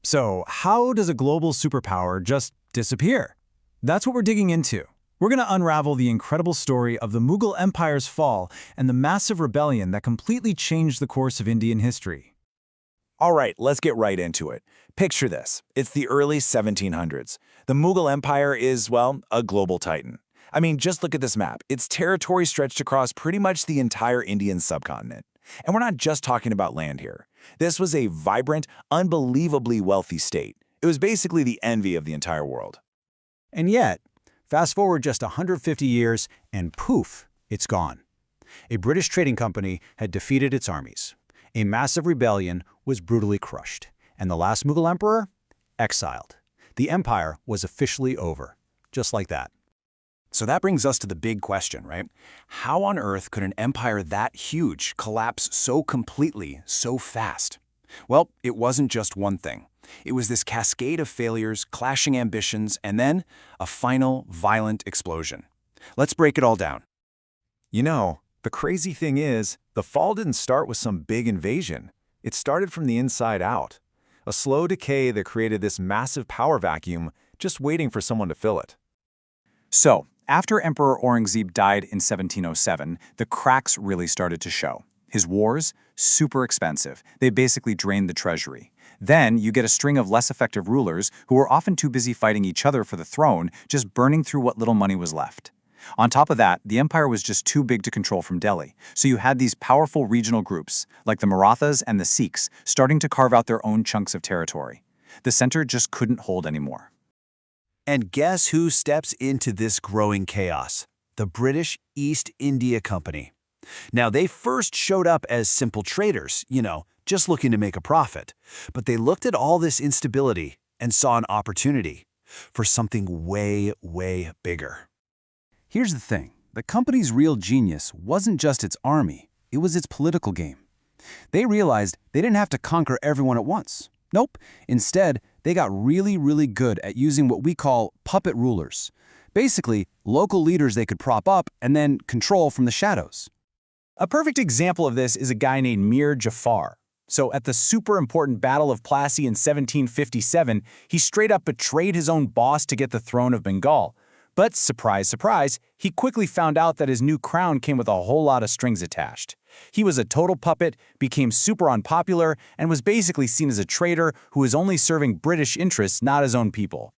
So, how does a global superpower just disappear? That's what we're digging into. We're going to unravel the incredible story of the Mughal Empire's fall and the massive rebellion that completely changed the course of Indian history. All right, let's get right into it. Picture this. It's the early 1700s. The Mughal Empire is, well, a global titan. I mean, just look at this map. Its territory stretched across pretty much the entire Indian subcontinent. And we're not just talking about land here. This was a vibrant, unbelievably wealthy state. It was basically the envy of the entire world. And yet, fast forward just 150 years, and poof, it's gone. A British trading company had defeated its armies. A massive rebellion was brutally crushed, and the last Mughal emperor? Exiled. The empire was officially over, just like that. So that brings us to the big question, right? How on earth could an empire that huge collapse so completely, so fast? Well, it wasn't just one thing. It was this cascade of failures, clashing ambitions, and then a final, violent explosion. Let's break it all down. You know, the crazy thing is, the fall didn't start with some big invasion. It started from the inside out. A slow decay that created this massive power vacuum, just waiting for someone to fill it. So, after Emperor Aurangzeb died in 1707, the cracks really started to show. His wars, super expensive. They basically drained the treasury. Then you get a string of less effective rulers who were often too busy fighting each other for the throne, just burning through what little money was left. On top of that, the empire was just too big to control from Delhi, so you had these powerful regional groups, like the Marathas and the Sikhs, starting to carve out their own chunks of territory. The center just couldn't hold anymore. And guess who steps into this growing chaos? The British East India Company. Now, they first showed up as simple traders, just looking to make a profit. But they looked at all this instability and saw an opportunity for something way, way bigger. Here's the thing. The company's real genius wasn't just its army, it was its political game. They realized they didn't have to conquer everyone at once. Nope. Instead, they got really, really good at using what we call puppet rulers. Basically, local leaders they could prop up and then control from the shadows. A perfect example of this is a guy named Mir Jafar. So at the super important Battle of Plassey in 1757, he straight up betrayed his own boss to get the throne of Bengal. But surprise, surprise, he quickly found out that his new crown came with a whole lot of strings attached. He was a total puppet, became super unpopular, and was basically seen as a traitor who was only serving British interests, not his own people.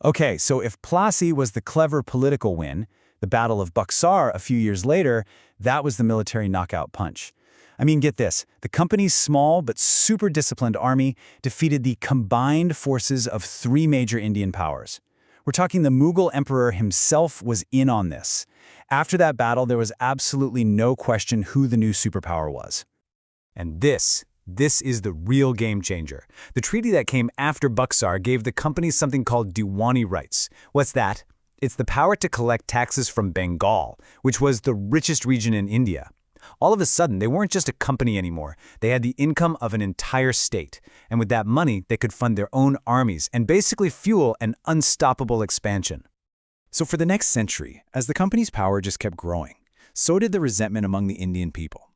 Okay, so if Plassey was the clever political win, the Battle of Buxar a few years later, that was the military knockout punch. I mean, get this, the company's small but super disciplined army defeated the combined forces of three major Indian powers. We're talking the Mughal emperor himself was in on this. After that battle, there was absolutely no question who the new superpower was. And this is the real game changer. The treaty that came after Buxar gave the company something called Diwani rights. What's that? It's the power to collect taxes from Bengal, which was the richest region in India. All of a sudden, they weren't just a company anymore. They had the income of an entire state. And with that money, they could fund their own armies and basically fuel an unstoppable expansion. So for the next century, as the company's power just kept growing, so did the resentment among the Indian people.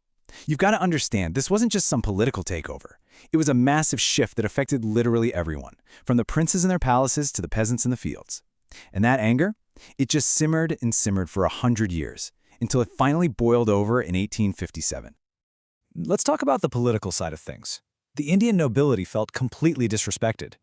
You've got to understand, this wasn't just some political takeover. It was a massive shift that affected literally everyone, from the princes in their palaces to the peasants in the fields. And that anger, it just simmered and simmered for 100 years. Until it finally boiled over in 1857. Let's talk about the political side of things. The Indian nobility felt completely disrespected.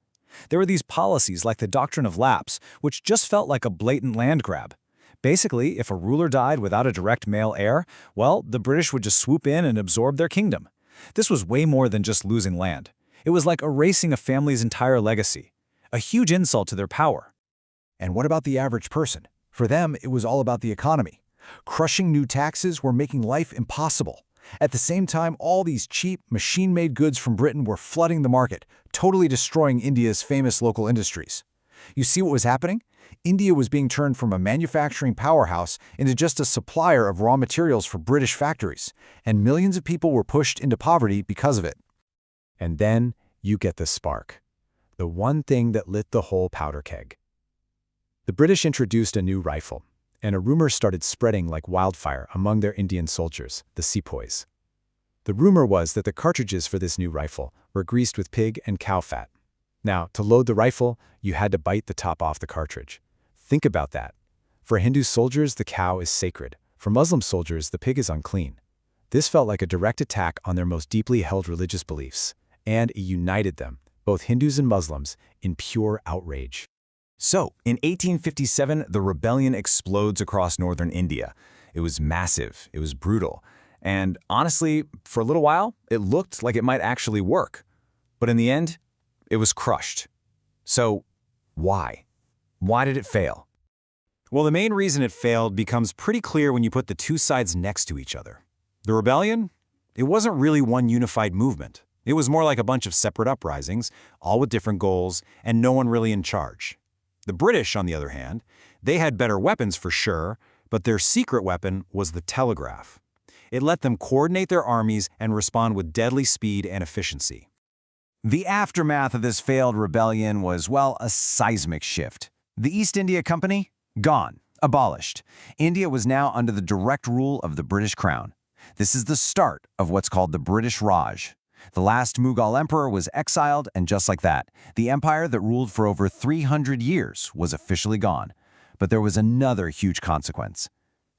There were these policies like the doctrine of lapse, which just felt like a blatant land grab. Basically, if a ruler died without a direct male heir, well, the British would just swoop in and absorb their kingdom. This was way more than just losing land. It was like erasing a family's entire legacy, a huge insult to their power. And what about the average person? For them, it was all about the economy. Crushing new taxes were making life impossible. At the same time, all these cheap, machine-made goods from Britain were flooding the market, totally destroying India's famous local industries. You see what was happening? India was being turned from a manufacturing powerhouse into just a supplier of raw materials for British factories, and millions of people were pushed into poverty because of it. And then you get the spark. The one thing that lit the whole powder keg. The British introduced a new rifle, and a rumor started spreading like wildfire among their Indian soldiers, the sepoys. The rumor was that the cartridges for this new rifle were greased with pig and cow fat. Now, to load the rifle, you had to bite the top off the cartridge. Think about that. For Hindu soldiers, the cow is sacred. For Muslim soldiers, the pig is unclean. This felt like a direct attack on their most deeply held religious beliefs, and it united them, both Hindus and Muslims, in pure outrage. So, in 1857, the rebellion explodes across northern India. It was massive, it was brutal, and honestly, for a little while, it looked like it might actually work. But in the end, it was crushed. So, why? Why did it fail? Well, the main reason it failed becomes pretty clear when you put the two sides next to each other. The rebellion? It wasn't really one unified movement. It was more like a bunch of separate uprisings, all with different goals, and no one really in charge. The British, on the other hand, they had better weapons for sure, but their secret weapon was the telegraph. It let them coordinate their armies and respond with deadly speed and efficiency. The aftermath of this failed rebellion was, well, a seismic shift. The East India Company? Gone. Abolished. India was now under the direct rule of the British Crown. This is the start of what's called the British Raj. The last Mughal emperor was exiled, and just like that, the empire that ruled for over 300 years was officially gone. But there was another huge consequence.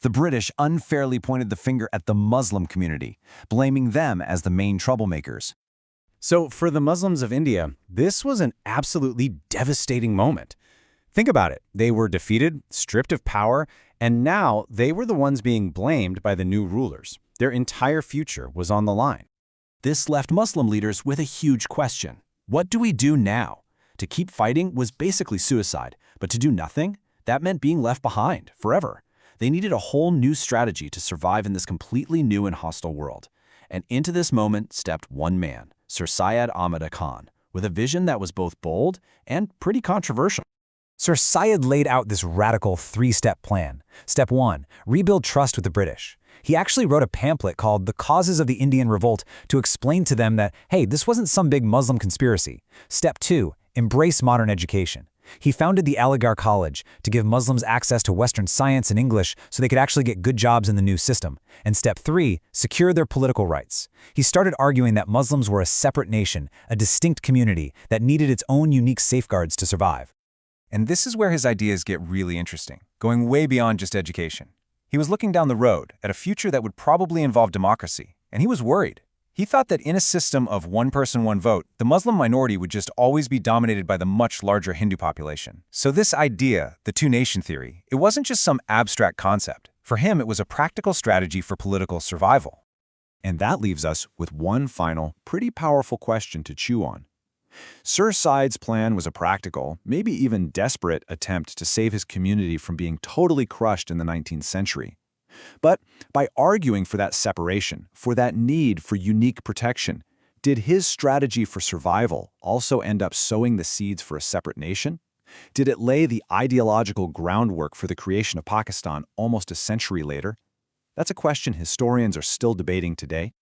The British unfairly pointed the finger at the Muslim community, blaming them as the main troublemakers. So for the Muslims of India, this was an absolutely devastating moment. Think about it. They were defeated, stripped of power, and now they were the ones being blamed by the new rulers. Their entire future was on the line. This left Muslim leaders with a huge question. What do we do now? To keep fighting was basically suicide, but to do nothing? That meant being left behind forever. They needed a whole new strategy to survive in this completely new and hostile world. And into this moment stepped one man, Sir Syed Ahmad Khan, with a vision that was both bold and pretty controversial. Sir Syed laid out this radical three-step plan. Step 1, rebuild trust with the British. He actually wrote a pamphlet called The Causes of the Indian Revolt to explain to them that, hey, this wasn't some big Muslim conspiracy. Step 2, embrace modern education. He founded the Aligarh College to give Muslims access to Western science and English so they could actually get good jobs in the new system. And step 3, secure their political rights. He started arguing that Muslims were a separate nation, a distinct community that needed its own unique safeguards to survive. And this is where his ideas get really interesting, going way beyond just education. He was looking down the road at a future that would probably involve democracy, and he was worried. He thought that in a system of one person, one vote, the Muslim minority would just always be dominated by the much larger Hindu population. So this idea, the two-nation theory, it wasn't just some abstract concept. For him, it was a practical strategy for political survival. And that leaves us with one final, pretty powerful question to chew on. Sir Syed's plan was a practical, maybe even desperate attempt to save his community from being totally crushed in the 19th century. But by arguing for that separation, for that need for unique protection, did his strategy for survival also end up sowing the seeds for a separate nation? Did it lay the ideological groundwork for the creation of Pakistan almost a century later? That's a question historians are still debating today.